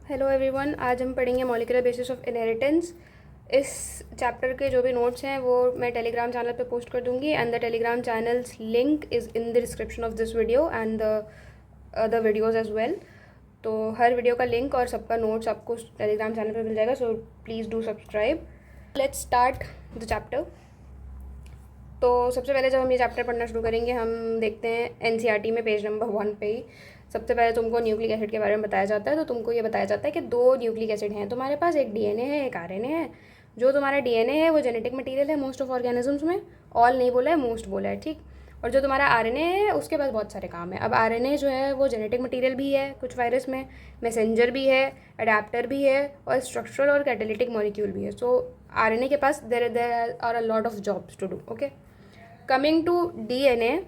Hello everyone, आज हम पढ़ेंगे मॉलिक्यूलर बेसिस ऑफ इनहेरिटेंस। इस चैप्टर के जो भी नोट्स हैं वो मैं टेलीग्राम चैनल पे पोस्ट कर दूंगी and the Telegram channels link is in the description of this video and the other videos as well. तो हर वीडियो का लिंक और सबका नोट्स आपको टेलीग्राम चैनल पे मिल जाएगा, so please do subscribe. Let's start the chapter. तो सबसे पहले जब हम ये चैप्टर पढ़ना शुरू करेंगे, हम देखते हैं एनसीईआरटी में पेज नंबर 1 पे ही सबसे पहले तुमको न्यूक्लिक एसिड के बारे में बताया जाता है। तो तुमको ये बताया जाता है कि दो न्यूक्लिक एसिड हैं तुम्हारे पास, एक डीएनए है एक आरएनए है। जो तुम्हारा डीएनए है वो जेनेटिक मटेरियल है मोस्ट ऑफ ऑर्गेनिजम्स में, ऑल नहीं बोला है, मोस्ट बोला है, ठीक। और जो तुम्हारा आरएनए है उसके पास बहुत सारे काम है। अब आरएनए जो है वो जेनेटिक मटेरियल भी है कुछ वायरस में, मैसेंजर भी है, अडेप्टर भी है और स्ट्रक्चरल और कैटालिटिक मॉलिक्यूल भी है। सो आरएनए के पास there are a lot of jobs to do. Okay, coming to DNA.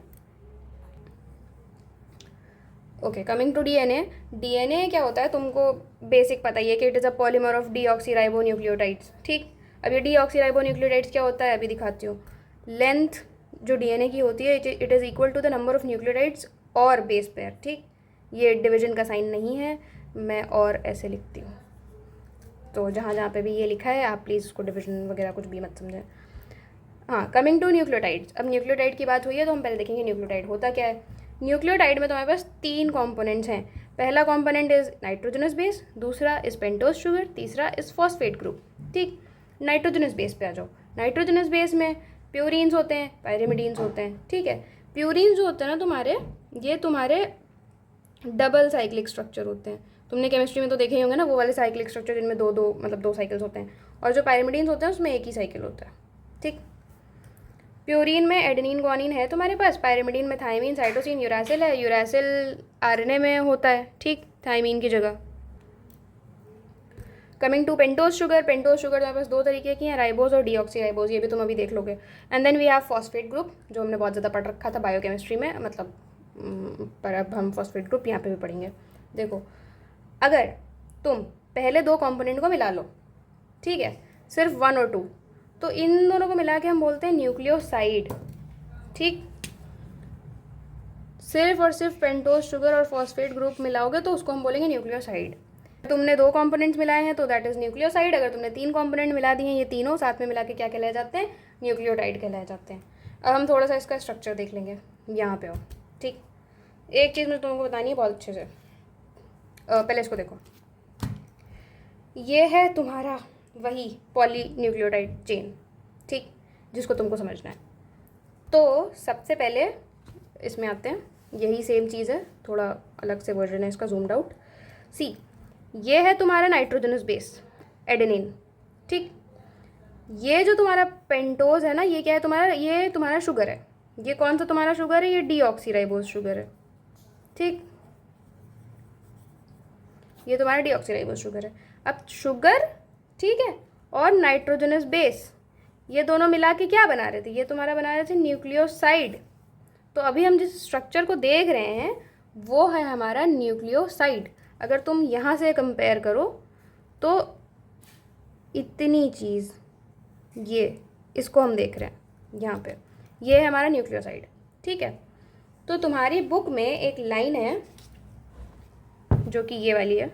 DNA क्या होता है तुमको बेसिक पता ही है कि it is a polymer of deoxyribonucleotides, ठीक। अब ये डीऑक्सीराइबोन्यूक्लियोटाइड्स क्या होता है अभी दिखाती हूँ। लेंथ जो डीएनए की होती है it is equal to the number of nucleotides और बेस पेयर, ठीक। ये डिवीजन का साइन नहीं है, मैं और ऐसे लिखती हूँ। तो जहाँ जहाँ पे भी ये लिखा है आप प्लीज़ उसको डिवीजन वगैरह कुछ भी मत समझें। हाँ, कमिंग टू न्यूक्लियोटाइड्स। अब न्यूक्लियोटाइड की बात हुई है तो हम पहले देखेंगे न्यूक्लियोटाइड होता क्या है। न्यूक्लियोटाइड में तुम्हारे पास 3 कॉम्पोनेंट्स हैं। पहला कॉम्पोनेंट इज नाइट्रोजनस बेस, दूसरा इज पेंटोज शुगर, तीसरा इज फॉस्फेट ग्रुप, ठीक। नाइट्रोजनस बेस पे आ जाओ। नाइट्रोजनस बेस में प्यूरिन्स होते हैं, पायरिमिडीन्स होते हैं, ठीक है। प्यूरिन्स जो होते हैं ना तुम्हारे, ये तुम्हारे डबल साइक्लिक स्ट्रक्चर होते हैं। तुमने केमिस्ट्री में तो देखे ही होंगे ना वो वाले साइक्लिक स्ट्रक्चर जिनमें दो साइकिल्स होते हैं। और जो पायरिमिडीन्स होते हैं उसमें एक ही साइकिल होता है, ठीक। प्यूरिन में एडेनिन ग्वानिन है तुम्हारे पास, पायरिमिडीन में थाइमिन, साइटोसिन, यूरासिल है। यूरासिल आरएनए में होता है, ठीक, थाइमिन की जगह। कमिंग टू पेंटोज शुगर तुम्हारे पास 2 तरीके की हैं, राइबोज और डीऑक्सीराइबोज, ये भी तुम अभी देख लोगे। And then we have phosphate group जो हमने बहुत ज़्यादा पढ़ रखा था बायोकेमिस्ट्री में, मतलब पर अब हम फॉस्फेट ग्रुप यहाँ पे भी पढ़ेंगे। देखो, अगर तुम पहले 2 कंपोनेंट को मिला लो, ठीक है, सिर्फ 1 और 2, तो इन दोनों को मिला के हम बोलते हैं न्यूक्लियोसाइड, ठीक। सिर्फ और सिर्फ पेंटोज शुगर और फॉस्फेट ग्रुप मिलाओगे तो उसको हम बोलेंगे न्यूक्लियोसाइड। तुमने 2 कंपोनेंट्स मिलाए हैं तो दैट इज न्यूक्लियोसाइड। अगर तुमने 3 कंपोनेंट मिला दिए हैं, ये तीनों साथ में मिला के क्या कहलाए जाते हैं, न्यूक्लियोटाइड कहलाए जाते हैं। अब हम थोड़ा सा इसका स्ट्रक्चर देख लेंगे, यहाँ पे हो, ठीक। एक चीज़ मुझे तुमको बतानी है बहुत अच्छे से। पहले इसको देखो, ये है तुम्हारा वही पॉली न्यूक्लियोटाइड चेन, ठीक, जिसको तुमको समझना है। तो सबसे पहले इसमें आते हैं, यही सेम चीज़ है, थोड़ा अलग से वर्जन है इसका, जूम्ड आउट। सी, ये है तुम्हारा नाइट्रोजनस बेस एडेनिन, ठीक। ये जो तुम्हारा पेंटोज है ना, ये क्या है तुम्हारा, ये तुम्हारा शुगर है। ये कौन सा तुम्हारा शुगर है, ये डीऑक्सीराइबोज शुगर है, ठीक। ये तुम्हारा डीऑक्सीराइबोज शुगर है। अब शुगर, ठीक है, और नाइट्रोजनस बेस, ये दोनों मिला के क्या बना रहे थे, ये तुम्हारा बना रहे थे न्यूक्लियोसाइड। तो अभी हम जिस स्ट्रक्चर को देख रहे हैं वो है हमारा न्यूक्लियोसाइड। अगर तुम यहाँ से कंपेयर करो तो इतनी चीज़, ये इसको हम देख रहे हैं यहाँ पे, ये है हमारा न्यूक्लियोसाइड, ठीक है। तो तुम्हारी बुक में एक लाइन है जो कि ये वाली है,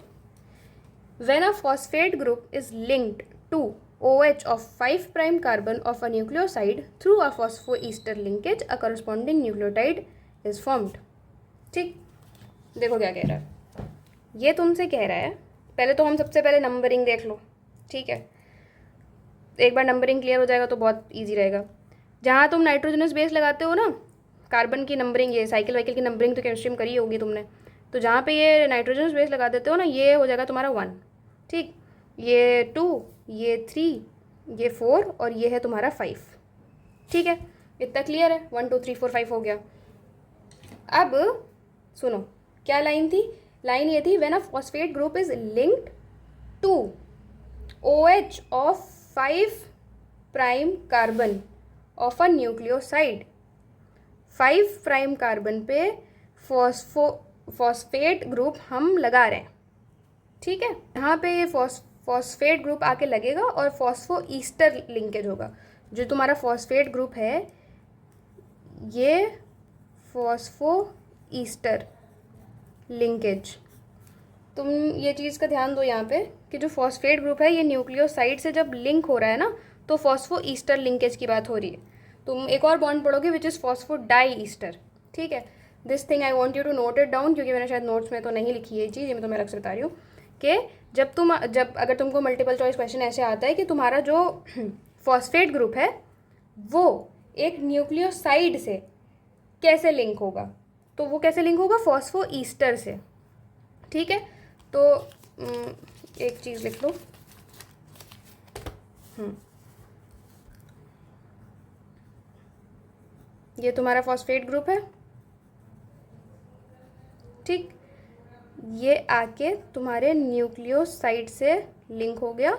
when a phosphate group is linked to OH of 5' carbon of a nucleoside through a phosphoester linkage, a corresponding nucleotide is formed, ठीक। देखो क्या कह रहा है, ये तुमसे कह रहा है, पहले तो हम सबसे पहले नंबरिंग देख लो, ठीक है। एक बार नंबरिंग क्लियर हो जाएगा तो बहुत इजी रहेगा। जहाँ तुम नाइट्रोजनस बेस लगाते हो ना, कार्बन की नंबरिंग, ये साइकिल वाइकिल की नंबरिंग तो केमिस्ट्री में करी होगी तुमने, तो जहाँ पे ये नाइट्रोजनस बेस लगा देते हो ना, ये हो जाएगा तुम्हारा 1, ठीक। ये 2, ये 3, ये 4 और ये है तुम्हारा 5, ठीक है। इतना क्लियर है, 1 2 3 4 5 हो गया। अब सुनो क्या लाइन थी, लाइन ये थी, when a phosphate group is linked to OH of 5' carbon of a nucleoside. 5' carbon पे फॉस्फेट ग्रुप हम लगा रहे हैं, ठीक है। यहाँ पे ये फॉस्फेट ग्रुप आके लगेगा और फॉस्फो ईस्टर लिंकेज होगा। जो तुम्हारा फॉस्फेट ग्रुप है ये फॉस्फो ईस्टर लिंकेज तुम ये चीज़ का ध्यान दो यहाँ पे कि जो फॉस्फेट ग्रुप है ये न्यूक्लियोसाइड से जब लिंक हो रहा है ना, तो फॉस्फो ईस्टर लिंकेज की बात हो रही है। तुम एक और बॉन्ड पढ़ोगे which is phosphodiester, ठीक है। This thing I want you to note it down, क्योंकि मैंने शायद नोट्स में तो नहीं लिखी है ये चीज़, ये मैं तुम्हें अलग से बता रही हूँ कि जब अगर तुमको मल्टीपल चॉइस क्वेश्चन ऐसे आता है कि तुम्हारा जो फॉस्फेट ग्रुप है वो एक न्यूक्लियोसाइड से कैसे लिंक होगा, तो वो कैसे लिंक होगा, फॉस्फो ईस्टर से, ठीक है। तो एक चीज़ लिख लो, ये तुम्हारा फॉस्फेट ग्रुप है, ठीक। ये आके तुम्हारे न्यूक्लियोसाइड से लिंक हो गया,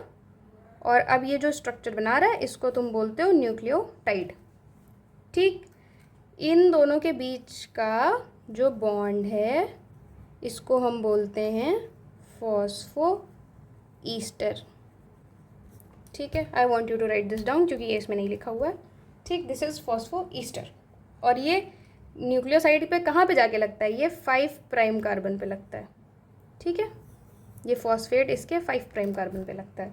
और अब ये जो स्ट्रक्चर बना रहा है इसको तुम बोलते हो न्यूक्लियोटाइड, ठीक। इन दोनों के बीच का जो बॉन्ड है इसको हम बोलते हैं फॉस्फो ईस्टर, ठीक है। I want you to write this down, क्योंकि ये इसमें नहीं लिखा हुआ है, ठीक। दिस इज़ फॉस्फो ईस्टर, और ये न्यूक्लियोसाइड पे कहाँ पे जाके लगता है, ये 5 प्राइम कार्बन पे लगता है, ठीक है। ये फॉस्फेट इसके 5 प्राइम कार्बन पे लगता है।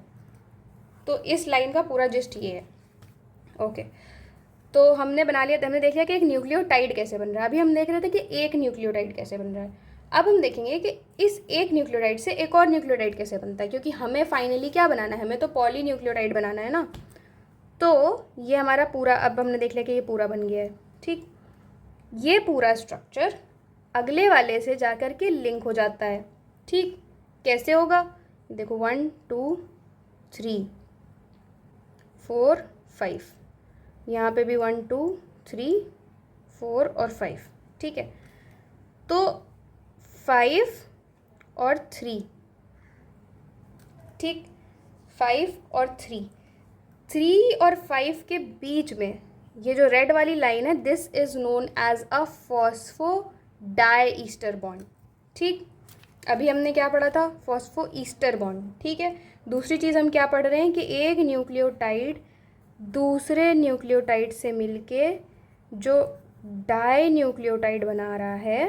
तो इस लाइन का पूरा जिस्ट ये है, ओके। तो हमने बना लिया, हमने देख लिया कि एक न्यूक्लियोटाइड कैसे बन रहा है। अभी हम देख रहे थे कि एक न्यूक्लियोटाइड कैसे बन रहा है। अब हम देखेंगे कि इस एक न्यूक्लियोटाइड से एक और न्यूक्लियोटाइड कैसे बनता है, क्योंकि हमें फाइनली क्या बनाना है, हमें तो पॉली न्यूक्लियोटाइड बनाना है ना। तो ये हमारा पूरा, अब हमने देख लिया कि ये पूरा बन गया है, ठीक। ये पूरा स्ट्रक्चर अगले वाले से जाकर के लिंक हो जाता है, ठीक। कैसे होगा, देखो 1 2 3 4 5, यहाँ पे भी 1 2 3 4 और 5, ठीक है। तो 5 और 3, ठीक, 5 और 3 और 5 के बीच में ये जो रेड वाली लाइन है, this is known as a phosphodiester bond, ठीक। अभी हमने क्या पढ़ा था, फॉस्फो ईस्टर बॉन्ड, ठीक है। दूसरी चीज़ हम क्या पढ़ रहे हैं कि एक न्यूक्लियोटाइड दूसरे न्यूक्लियोटाइड से मिलके जो डाई न्यूक्लियोटाइड बना रहा है,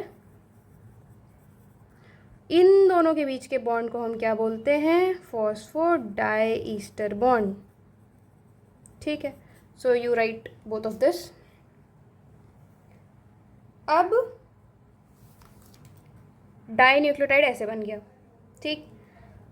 इन दोनों के बीच के बॉन्ड को हम क्या बोलते हैं, फॉस्फो डाई ईस्टर बॉन्ड, ठीक है। So you right both of this. अब डाई न्यूक्लियोटाइड ऐसे बन गया, ठीक।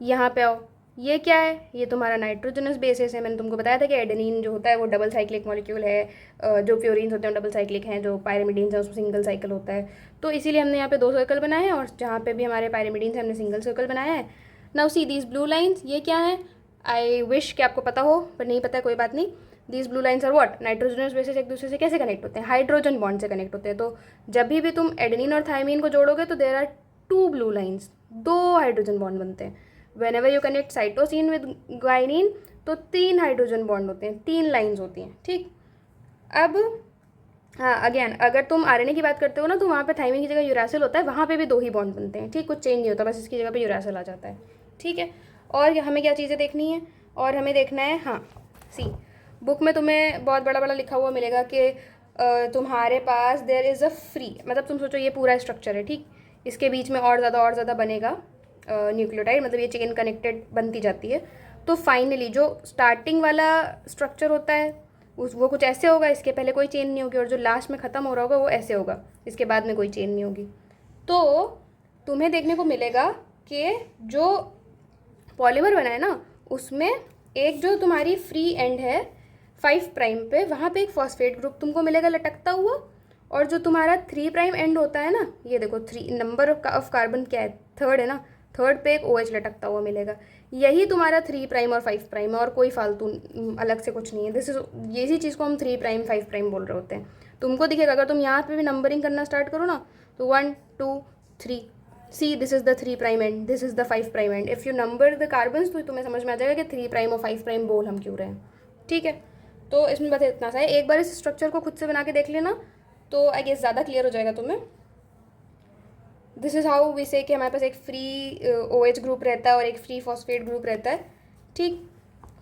यहाँ पे आओ, ये क्या है, ये तुम्हारा नाइट्रोजनस बेसिस है। मैंने तुमको बताया था कि एडेनिन जो होता है वो डबल साइक्लिक मॉलिक्यूल है, जो फ्लोरीन्स होते हैं डबल साइक्लिक हैं, जो पायरिमिडीन्स हैं उसमें सिंगल साइकिल होता है। तो इसीलिए हमने यहाँ पे 2 सर्कल बनाए हैं, और जहाँ पे भी हमारे पायरिमिडीन्स हैं हमने सिंगल सर्कल बनाया है। Now see these blue lines, ये क्या है, आई विश कि आपको पता हो, पर नहीं पता कोई बात नहीं। These blue lines are what, nitrogenous bases एक दूसरे से कैसे कनेक्ट होते हैं, हाइड्रोजन बॉन्ड से कनेक्ट होते हैं। तो जब भी तुम एडेनिन और थायमीन को जोड़ोगे तो there are 2 blue lines, 2 hydrogen bond बनते हैं। Whenever you connect cytosine with guanine तो 3 हाइड्रोजन बॉन्ड होते हैं, 3 लाइंस होती हैं, ठीक। अब हाँ, अगेन अगर तुम आरएनए की बात करते हो ना, तो वहाँ पे थाइमिन की जगह यूरासिल होता है, वहाँ पे भी 2 ही बॉन्ड बनते हैं, ठीक। कुछ चेंज नहीं होता, बस इसकी जगह पे यूरासिल आ जाता है, ठीक है। और हमें क्या चीज़ें देखनी है, और हमें देखना है, हाँ सी बुक में तुम्हें बहुत बड़ा बड़ा लिखा हुआ मिलेगा कि तुम्हारे पास देयर इज़ अ फ्री, मतलब तुम सोचो ये पूरा स्ट्रक्चर है, ठीक। इसके बीच में और ज़्यादा बनेगा न्यूक्लियोटाइड, मतलब ये चेन कनेक्टेड बनती जाती है। तो फाइनली जो स्टार्टिंग वाला स्ट्रक्चर होता है वो कुछ ऐसे होगा, इसके पहले कोई चेन नहीं होगी, और जो लास्ट में ख़त्म हो रहा होगा वो ऐसे होगा, इसके बाद में कोई चेन नहीं होगी। तो तुम्हें देखने को मिलेगा कि जो पॉलीमर बना है ना, उसमें एक जो तुम्हारी फ्री एंड है 5 प्राइम पे, वहाँ पे एक फॉस्फेट ग्रुप तुमको मिलेगा लटकता हुआ, और जो तुम्हारा 3 प्राइम एंड होता है ना, ये देखो 3 नंबर ऑफ कार्बन क्या है, 3rd है ना, 3rd पे एक OH लटकता हुआ मिलेगा। यही तुम्हारा 3 प्राइम और 5 प्राइम है, और कोई फालतू अलग से कुछ नहीं है। दिस इज, यही चीज़ को हम 3 प्राइम 5 प्राइम बोल रहे होते हैं। तुमको दिखेगा, अगर तुम यहाँ पे भी नंबरिंग करना स्टार्ट करो ना, तो 1 2 3, see this is the 3 prime and, this is the 5 prime and. If you number the carbons तो तुम्हें समझ में आ जाएगा कि 3 प्राइम और 5 प्राइम बोल हम क्यों रहे हैं, ठीक है। तो इसमें बस इतना सा है, एक बार इस स्ट्रक्चर को खुद से बना के देख लेना, तो आई गेस ज़्यादा क्लियर हो जाएगा तुम्हें। दिस इज़ हाउ वी से कि हमारे पास एक फ्री OH ग्रुप रहता है और एक फ्री फॉस्फेट ग्रुप रहता है, ठीक।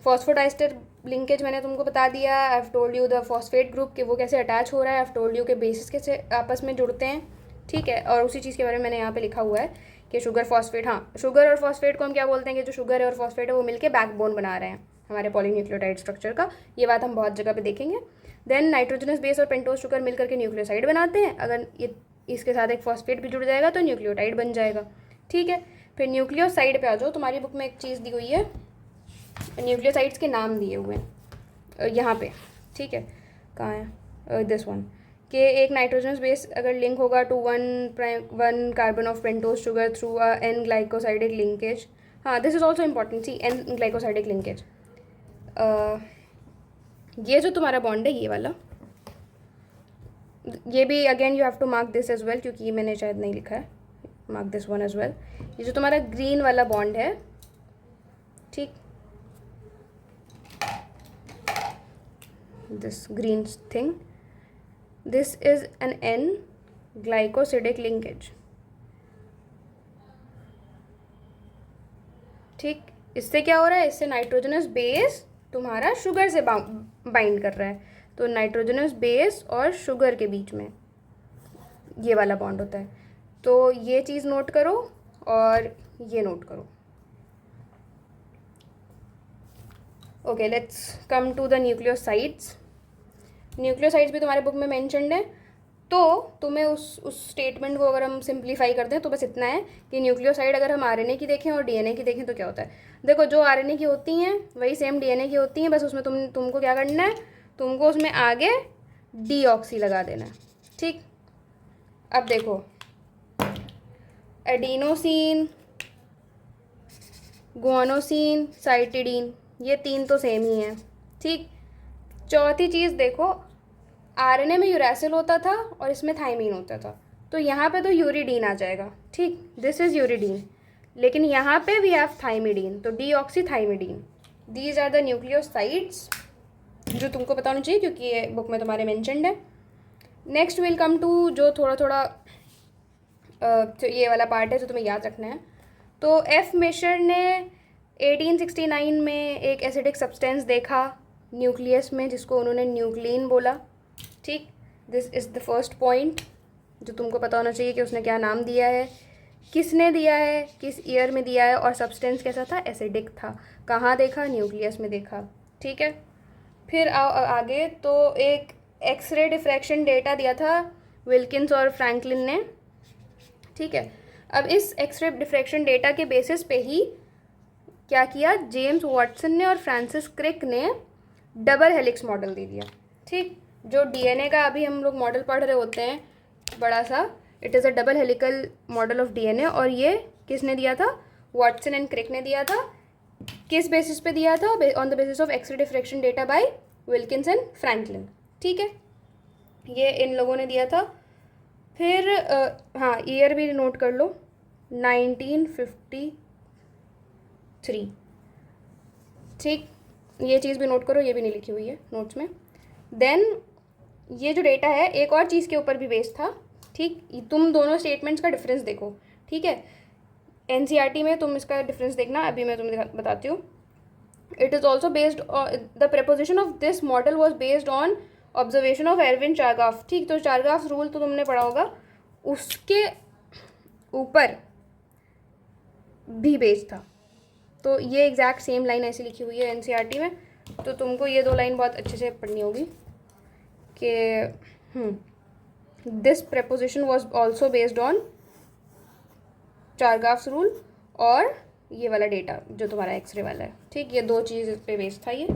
फॉस्फोडाइस्टर लिंकेज मैंने तुमको बता दिया। I have told you the phosphate group कि वो कैसे अटैच हो रहा है। आई हैव टोल्ड यू के बेसिस कैसे आपस में जुड़ते हैं, ठीक है। और उसी चीज़ के बारे में मैंने यहाँ पे लिखा हुआ है कि शुगर फॉस्फेट, हाँ शुगर और फॉस्फेट को हम क्या बोलते हैं कि जो शुगर है और फॉस्फेट है वो मिलके बैकबोन बना रहे हैं हमारे पॉलीन्यूक्लियोटाइड स्ट्रक्चर का। ये बात हम बहुत जगह पे देखेंगे। देन नाइट्रोजनस बेस और पेंटोज शुगर मिल करके न्यूक्लियोसाइड बनाते हैं। अगर ये इसके साथ एक फॉस्फेट भी जुड़ जाएगा तो न्यूक्लियोटाइड बन जाएगा। ठीक है, फिर न्यूक्लियोसाइड पे आ जाओ। तुम्हारी बुक में एक चीज़ दी हुई है, न्यूक्लियोसाइड्स के नाम दिए हुए हैं यहाँ पे। ठीक है, कहाँ है, दिस वन, कि एक नाइट्रोजनस बेस अगर लिंक होगा to one carbon of pentose sugar through N glycosidic linkage. हाँ, this is also important, C N glycosidic linkage. ये जो तुम्हारा बॉन्ड है ये वाला, ये भी again you have to mark this as well, क्योंकि ये मैंने शायद नहीं लिखा है। Mark this one as well. ये जो तुम्हारा ग्रीन वाला बॉन्ड है, ठीक, this green thing, this is an N glycosidic linkage. ठीक, इससे क्या हो रहा है, इससे नाइट्रोजनस बेस तुम्हारा शुगर से बाइंड कर रहा है। तो नाइट्रोजनस बेस और शुगर के बीच में ये वाला बॉन्ड होता है। तो ये चीज़ नोट करो और ये नोट करो। Okay, let's come to the nucleosides. Nucleosides भी तुम्हारे बुक में मेंशन्ड है। तो तुम्हें उस स्टेटमेंट को अगर हम सिंप्लीफाई करते हैं तो बस इतना है कि न्यूक्लियोसाइड अगर हम आरएनए की देखें और डीएनए की देखें तो क्या होता है। देखो, जो आरएनए की होती हैं वही सेम डीएनए की होती हैं, बस उसमें तुमको क्या करना है, तुमको उसमें आगे डीऑक्सी लगा देना है। ठीक, अब देखो, एडिनोसिन, गुआनोसिन, साइटिडीन, ये तीन तो सेम ही हैं। ठीक, चौथी चीज़ देखो, आरएनए में यूरैसिल होता था और इसमें थाइमीन होता था, तो यहाँ पे तो यूरिडीन आ जाएगा। ठीक, दिस इज़ यूरिडीन, लेकिन यहाँ पे वी हैव थाइमिडीन, तो डीऑक्सीथाइमिडीन। दीज आर द न्यूक्लियोसाइड्स जो तुमको पता होना चाहिए, क्योंकि ये बुक में तुम्हारे मेंशन्ड है। नेक्स्ट विल कम टू जो थोड़ा थोड़ा ये वाला पार्ट है जो तुम्हें याद रखना है। तो एफ मेशर ने 1869 में एक एसिडिक सब्सटेंस देखा न्यूक्लियस में, जिसको उन्होंने न्यूक्लिन बोला। ठीक, this is the first point जो तुमको पता होना चाहिए कि उसने क्या नाम दिया है, किसने दिया है, किस ईयर में दिया है, और सब्सटेंस कैसा था, एसिडिक था। कहाँ देखा, न्यूक्लियस में देखा। ठीक है, फिर आगे तो एक एक्सरे डिफ्रैक्शन डेटा दिया था विल्किंस और फ्रैंकलिन ने। ठीक है, अब इस एक्सरे डिफ्रैक्शन डेटा के बेसिस पे ही क्या किया, जेम्स वॉटसन ने और फ्रांसिस क्रिक ने डबल हेलिक्स मॉडल दे दिया। ठीक, जो डीएनए का अभी हम लोग मॉडल पढ़ रहे होते हैं बड़ा सा, it is a double helical model of DNA, और ये किसने दिया था, वॉटसन एंड क्रिक ने दिया था। किस बेसिस पे दिया था, on the basis of X ray diffraction data by Wilkins and Franklin. ठीक है, ये इन लोगों ने दिया था। फिर हाँ, ईयर भी नोट कर लो, 1953। ठीक, ये चीज़ भी नोट करो, ये भी नहीं लिखी हुई है नोट्स में। देन ये जो डेटा है एक और चीज़ के ऊपर भी बेस्ड था। ठीक, तुम दोनों स्टेटमेंट्स का डिफरेंस देखो। ठीक है, एनसीईआरटी में तुम इसका डिफरेंस देखना, अभी मैं तुम्हें बताती हूँ। It is also based, the proposition of this model was based on observation of Erwin Chargaff. ठीक, तो चारगाफ रूल तो तुमने पढ़ा होगा, उसके ऊपर भी बेस्ड था। तो ये एग्जैक्ट सेम लाइन ऐसी लिखी हुई है एनसीईआरटी में, तो तुमको ये दो लाइन बहुत अच्छे से पढ़नी होगी कि this proposition was also based on Chargaff's rule और ये वाला डेटा जो तुम्हारा एक्सरे वाला है। ठीक, ये दो चीज़ इस पे बेस्ड था ये।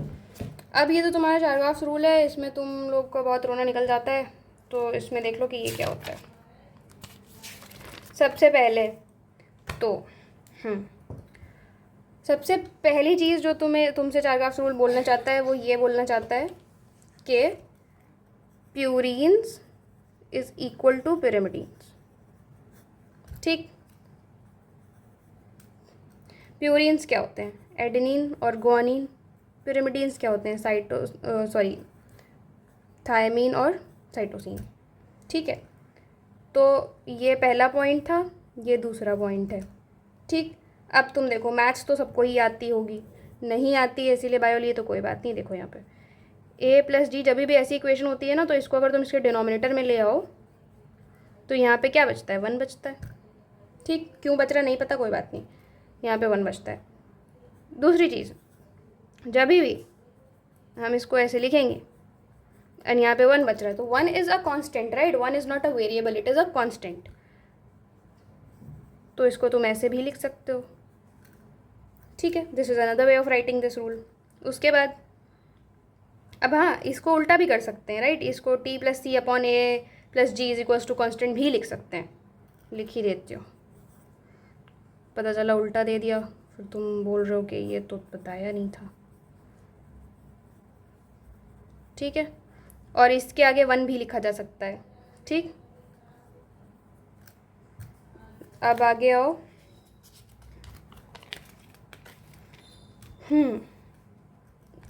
अब ये तो तुम्हारा चारगाफ्स रूल है, इसमें तुम लोग को बहुत रोना निकल जाता है, तो इसमें देख लो कि ये क्या होता है। सबसे पहले तो सबसे पहली चीज़ जो तुमसे चारगाफ्स रूल बोलना चाहता है वो ये बोलना चाहता है कि प्यूरीन्स इज इक्वल टू पिरिमिडीन्स। ठीक, प्यूरीन्स क्या होते हैं, एडेनिन और गुआनिन। पिरिमिडीन्स क्या होते हैं, थायमीन और साइटोसिन। ठीक है, तो ये पहला पॉइंट था, ये दूसरा पॉइंट है। ठीक, अब तुम देखो, मैथ्स तो सबको ही आती होगी, नहीं आती है इसीलिए बायो लिए तो कोई बात नहीं। देखो यहाँ पे a+d जब भी ऐसी इक्वेशन होती है ना, तो इसको अगर तुम इसके डिनोमिनेटर में ले आओ तो यहाँ पे क्या बचता है, 1 बचता है। ठीक, क्यों बच रहा नहीं पता, कोई बात नहीं, यहाँ पे 1 बचता है। दूसरी चीज़, जब भी हम इसको ऐसे लिखेंगे एंड यहाँ पे 1 बच रहा है, तो 1 is a constant, right, 1 is not a variable, it is a constant. तो इसको तुम ऐसे भी लिख सकते हो, ठीक है। This is another way of writing this rule. उसके बाद अब हाँ, इसको उल्टा भी कर सकते हैं, राइट, इसको t + c/a + g = कॉन्स्टेंट भी लिख सकते हैं। लिख ही देते हो, पता चला उल्टा दे दिया, फिर तुम बोल रहे हो कि ये तो बताया नहीं था, ठीक है। और इसके आगे 1 भी लिखा जा सकता है, ठीक। अब आगे आओ,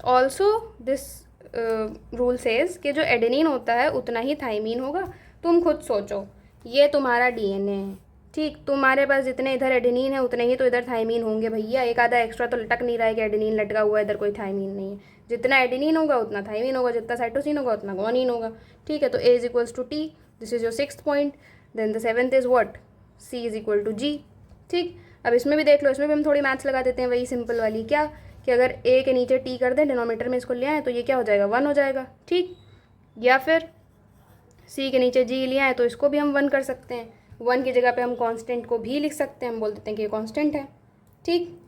ऑल्सो दिस रूल सेज कि जो एडेनिन होता है उतना ही थाइमीन होगा। तुम खुद सोचो, ये तुम्हारा डीएनए है, ठीक, तुम्हारे पास जितने इधर एडेनिन है उतने ही तो इधर थाइमीन होंगे भैया, एक आधा एक्स्ट्रा तो लटक नहीं रहा है कि एडेनिन लटका हुआ है, इधर कोई थाइमीन नहीं है। जितना एडेनिन होगा उतना थाइमीन होगा, जितना साइटोसिन होगा उतना गुआनिन होगा, ठीक है। तो A = T, this is your 6th point. Then the 7th is what, C = G, ठीक। अब इसमें भी देख लो, इसमें भी हम थोड़ी मैथ्स लगा देते हैं, वही सिंपल वाली, क्या कि अगर A के नीचे T कर दें, डिनोमीटर में इसको ले आए तो ये क्या हो जाएगा, 1 हो जाएगा, ठीक। या फिर C के नीचे G लिया है तो इसको भी हम 1 कर सकते हैं, 1 की जगह पे हम कांस्टेंट को भी लिख सकते हैं, हम बोल देते हैं कि ये कांस्टेंट है, ठीक।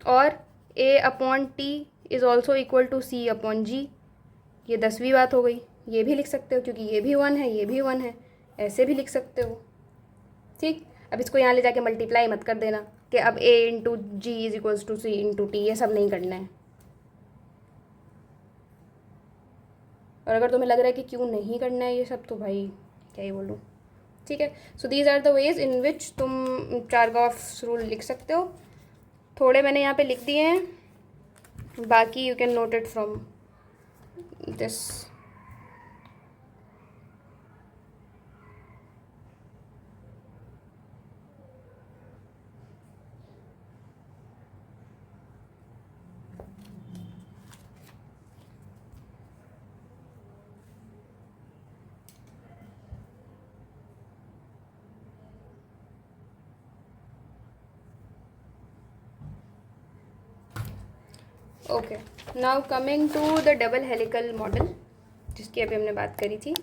और A/T is also equal to C/G, ये 10वीं बात हो गई, ये भी लिख सकते हो क्योंकि ये भी 1 है, ये भी 1 है, ऐसे भी लिख सकते हो, ठीक। अब इसको यहाँ ले जाके मल्टीप्लाई मत कर देना कि अब A × G = C × T, ये सब नहीं करना है। और अगर तुम्हें लग रहा है कि क्यों नहीं करना है ये सब, तो भाई क्या ही बोलूँ, ठीक है। So these are the ways in which तुम चारगॉफ्स रूल लिख सकते हो। थोड़े मैंने यहाँ पे लिख दिए हैं, बाकी you can note it from this. Okay, now coming to the double helical model, जिसकी अभी हमने बात करी थी।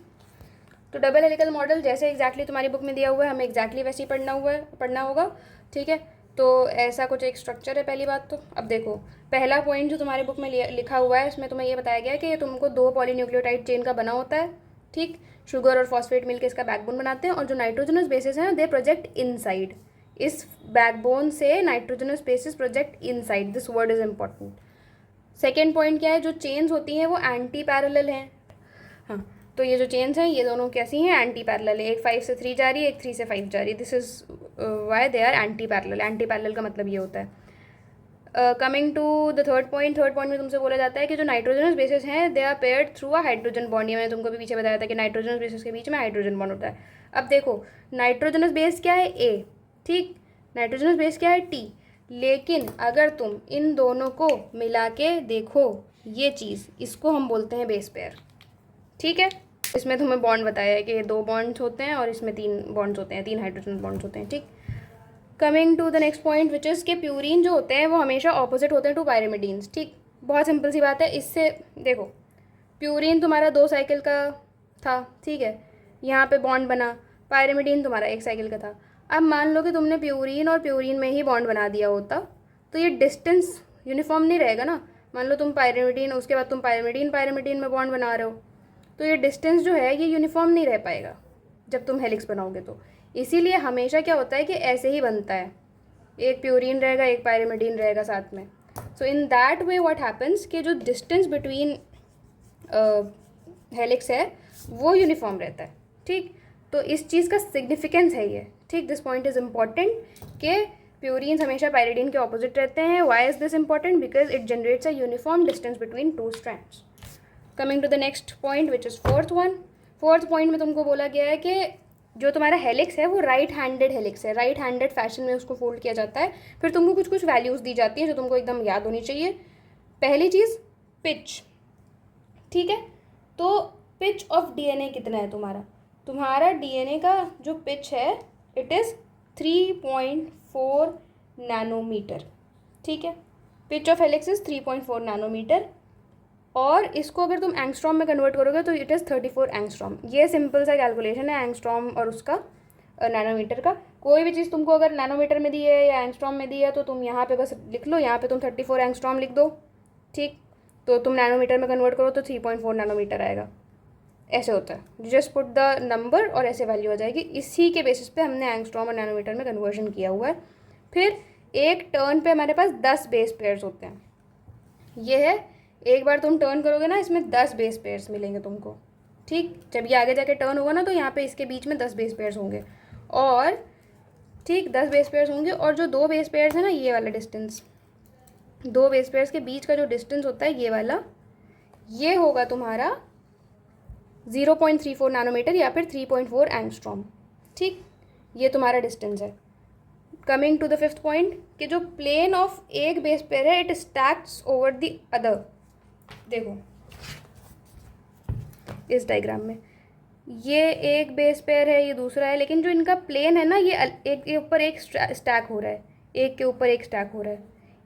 तो डबल हेलिकल मॉडल जैसे एग्जैक्टली तुम्हारी बुक में दिया हुआ है, हमें एग्जैक्टली वैसे ही पढ़ना होगा, ठीक है। तो ऐसा कुछ एक स्ट्रक्चर है। पहली बात तो अब देखो, पहला पॉइंट जो तुम्हारी बुक में लिखा हुआ है उसमें तुम्हें ये बताया गया है कि ये तुमको 2 पॉलीन्यूक्लियोटाइड चेन का बना होता है, ठीक। शुगर और फॉस्फेट मिलकर इसका बैकबोन बनाते हैं, और जो नाइट्रोजनस बेसिस हैं दे प्रोजेक्ट इनसाइड, इस बैकबोन से nitrogenous bases project inside, this word is important. Second point क्या है, जो चेन्स होती हैं वो एंटी पैरेलल हैं, हाँ। तो ये जो चेन्स हैं ये दोनों कैसी हैं, एंटी पैरेलल है, एक 5 से 3 जा रही है, एक 3 से 5 जा रही है, this is why they are anti parallel. Anti parallel का मतलब ये होता है। Coming to the third point में तुमसे बोला जाता है कि जो नाइट्रोजनस बेसिस हैं they are paired through a hydrogen bond. ये मैंने तुमको भी पीछे बताया था कि नाइट्रोजनस बेसिस के बीच में हाइड्रोजन बॉन्ड होता है। अब देखो, नाइट्रोजनस बेस क्या है, A, ठीक, नाइट्रोजनस बेस क्या है, T। लेकिन अगर तुम इन दोनों को मिला के देखो, ये चीज़, इसको हम बोलते हैं बेस पेयर, ठीक है। इसमें तुम्हें बॉन्ड बताया है कि 2 बॉन्ड्स होते हैं और इसमें 3 बॉन्ड्स होते हैं, 3 हाइड्रोजन बॉन्ड्स होते हैं, ठीक। Coming to the next point which is के प्यूरिन जो होते हैं वो हमेशा ऑपोजिट होते हैं टू पायरिमिडीन्स, ठीक। बहुत सिंपल सी बात है, इससे देखो प्यूरिन तुम्हारा 2 साइकिल का था, ठीक है, यहाँ पे बॉन्ड बना, पायरिमिडीन तुम्हारा 1 साइकिल का था। अब मान लो कि तुमने प्यूरिन और प्यूरिन में ही बॉन्ड बना दिया होता, तो ये डिस्टेंस यूनिफॉर्म नहीं रहेगा ना। मान लो तुम पायरिमिडीन, उसके बाद तुम पायरिमिडीन में बॉन्ड बना रहे हो, तो ये डिस्टेंस जो है ये यूनिफॉर्म नहीं रह पाएगा जब तुम हेलिक्स बनाओगे। तो इसीलिए हमेशा क्या होता है कि ऐसे ही बनता है, एक प्यूरिन रहेगा, एक पायरिमिडीन रहेगा साथ में। So in that way what happens कि जो डिस्टेंस बिटवीन हेलिक्स है वो यूनिफॉर्म रहता है, ठीक। तो इस चीज़ का सिग्निफिकेंस है ये, ठीक। दिस पॉइंट इज़ इम्पॉर्टेंट कि प्यूरिन्स हमेशा पायरिडीन के ऑपोजिट रहते हैं। Why is this important, because it generates a uniform distance between 2 strands. Coming to the next point which is fourth point में तुमको बोला गया है कि जो तुम्हारा हेलिक्स है वो राइट हैंडेड हेलिक्स है, राइट हैंडेड फैशन में उसको फोल्ड किया जाता है। फिर तुमको कुछ वैल्यूज़ दी जाती है जो तुमको एकदम याद होनी चाहिए। पहली चीज़ पिच, ठीक है। तो पिच ऑफ डीएनए कितना है तुम्हारा डीएनए का जो पिच है इट इज़ 3.4 नैनोमीटर, ठीक है। Pitch of helix is 3.4 nanometre, और इसको अगर तुम एंगस्ट्रॉम में कन्वर्ट करोगे तो इट इज़ 34 एंगस्ट्रॉम। ये सिंपल सा कैलकुलेशन है एंगस्ट्रॉम और उसका नैनोमीटर का। कोई भी चीज़ तुमको अगर नैनोमीटर में दी है या एंगस्ट्रॉम में दी है तो तुम यहाँ पे बस लिख लो, यहाँ पे तुम 34 एंगस्ट्रॉम लिख दो, ठीक। तो तुम नैनोमीटर में कन्वर्ट करो तो 3.4 नैनोमीटर आएगा। ऐसे होता है, जस्ट पुट द नंबर और ऐसे वैल्यू आ जाएगी। इसी के बेसिस पे हमने एंगस्ट्रॉम और नैनोमीटर में कन्वर्जन किया हुआ है। फिर एक टर्न पे हमारे पास 10 बेस पेयर्स होते हैं। ये है, एक बार तुम टर्न करोगे ना, इसमें 10 बेस पेयर्स मिलेंगे तुमको, ठीक। जब ये आगे जाके टर्न होगा ना तो यहाँ पे इसके बीच में 10 बेस पेयर्स होंगे, और ठीक 10 बेस पेयर्स होंगे। और जो 2 बेस पेयर्स है ना, ये वाला डिस्टेंस, 2 बेस पेयर्स के बीच का जो डिस्टेंस होता है ये वाला, ये होगा तुम्हारा 0.34 नैनोमीटर या फिर 3.4 एंगस्ट्रॉम, ठीक। ये तुम्हारा डिस्टेंस है। Coming to the fifth point, कि जो प्लेन ऑफ एक बेस पेयर है it stacks over the other. देखो इस डायग्राम में ये एक बेस पेयर है, ये दूसरा है, लेकिन जो इनका प्लेन है ना, ये एक के ऊपर एक स्टैक हो रहा है, एक के ऊपर एक स्टैक हो रहा है।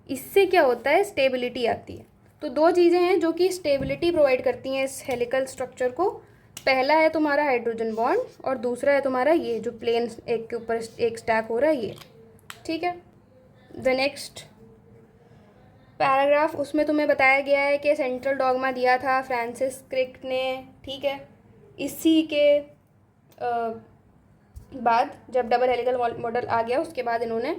इससे क्या होता है, स्टेबिलिटी आती है। तो 2 चीज़ें हैं जो कि स्टेबिलिटी प्रोवाइड करती हैं इस हेलिकल स्ट्रक्चर को। पहला है तुम्हारा हाइड्रोजन बॉन्ड, और दूसरा है तुम्हारा ये जो प्लेन एक के ऊपर एक स्टैक हो रहा है, ये, ठीक है। द नेक्स्ट पैराग्राफ, उसमें तुम्हें बताया गया है कि सेंट्रल डॉगमा दिया था फ्रांसिस क्रिक ने, ठीक है। इसी के बाद जब डबल हेलिकल मॉडल आ गया उसके बाद इन्होंने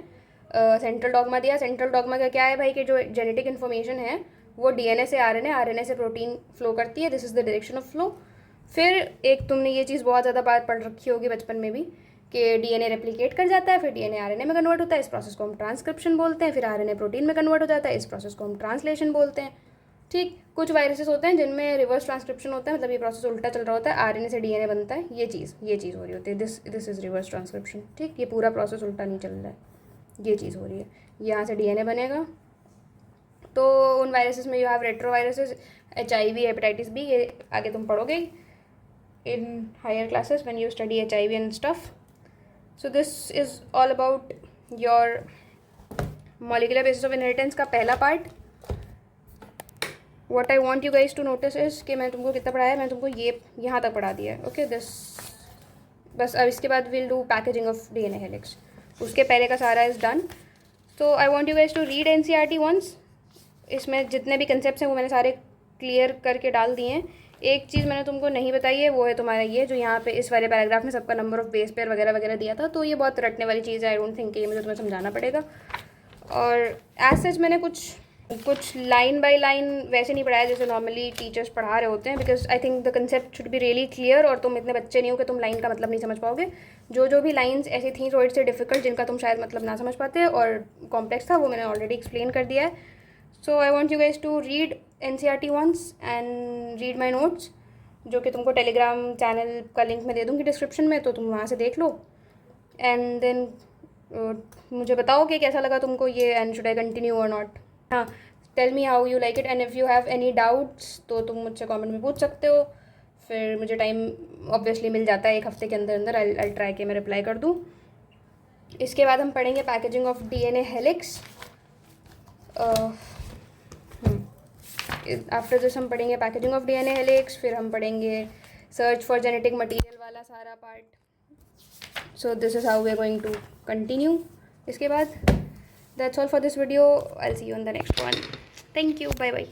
सेंट्रल डॉगमा दिया। सेंट्रल डॉगमा का क्या है भाई, कि जो जेनेटिक इन्फॉर्मेशन है वो डीएनए से आरएनए, आरएनए से प्रोटीन फ्लो करती है, this is the direction of flow. फिर एक तुमने ये चीज़ बहुत ज़्यादा बार पढ़ रखी होगी बचपन में भी, कि डीएनए रेप्लिकेट कर जाता है, फिर डीएनए आरएनए में कन्वर्ट होता है, इस प्रोसेस को हम ट्रांसक्रिप्शन बोलते हैं। फिर आरएनए प्रोटीन में कन्वर्ट हो जाता है, इस प्रोसेस को हम ट्रांसलेशन बोलते हैं, ठीक। कुछ वायरसेस होते हैं जिनमें रिवर्स ट्रांसक्रिप्शन होता है, मतलब ये प्रोसेस उल्टा चल रहा होता है, आरएनए से डीएनए बनता है, ये चीज़ हो रही होती है, दिस इज़ रिवर्स ट्रांसक्रिप्शन, ठीक। ये पूरा प्रोसेस उल्टा नहीं चल रहा है, ये चीज़ हो रही है। यहाँ से डीएनए बनेगा, तो उन वायरसेस में you have retroviruses, HIV, hepatitis B, ये आगे तुम पढ़ोगे in higher classes when you study HIV and stuff. So this is all about your molecular basis of inheritance का पहला part. What I want you guys to notice is कि मैं तुमको कितना पढ़ाया, मैं तुमको ये यहाँ तक पढ़ा दिया है, ओके। दिस बस, अब इसके बाद we'll do packaging of DNA helix, उसके पहले का सारा is done. So I want you guys to read NCERT once. इसमें जितने भी कंसेप्ट हैं वो मैंने सारे क्लियर करके डाल दिए हैं। एक चीज़ मैंने तुमको नहीं बताई है, वो है तुम्हारा ये जो यहाँ पे इस वाले पैराग्राफ में सबका नंबर ऑफ बेस पेयर वगैरह वगैरह दिया था, तो ये बहुत रटने वाली चीज़ है। आई डोंट थिंक ये मुझे तुम्हें समझाना पड़ेगा। और एज सच मैंने कुछ लाइन बाय लाइन वैसे नहीं पढ़ाया जैसे नॉर्मली टीचर्स पढ़ा रहे होते हैं, because I think the concept should be really clear. और तुम इतने बच्चे नहीं हो कि तुम लाइन का मतलब नहीं समझ पाओगे। जो भी लाइन्स ऐसी थी थोड़ी सी डिफिकल्ट, जिनका तुम शायद मतलब ना समझ पाते और कॉम्प्लेक्स था, वो मैंने ऑलरेडी एक्सप्लेन कर दिया है। So I want you guys to read NCERT once and read my notes, जो कि तुमको टेलीग्राम चैनल का लिंक मैं दे दूँगी डिस्क्रिप्शन में, तो तुम वहाँ से देख लो। एंड देन मुझे बताओ कि कैसा लगा तुमको ये, एंड शुड आई कंटिन्यू और नॉट। हाँ, tell me how you like it, and if you have any doubts तो तुम मुझसे कमेंट में पूछ सकते हो। फिर मुझे टाइम ऑब्वियसली मिल जाता है 1 हफ्ते के अंदर अंदर, आई ट्राई कि मैं रिप्लाई कर दूँ। इसके बाद हम पढ़ेंगे packaging of DNA helix. After this हम पढ़ेंगे पैकेजिंग ऑफ DNA हेलिक्स, फिर हम पढ़ेंगे सर्च फॉर जेनेटिक मटेरियल वाला सारा part. So this is how we are going to continue. इसके बाद that's all for this video, I will see you in the next one. Thank you, bye bye.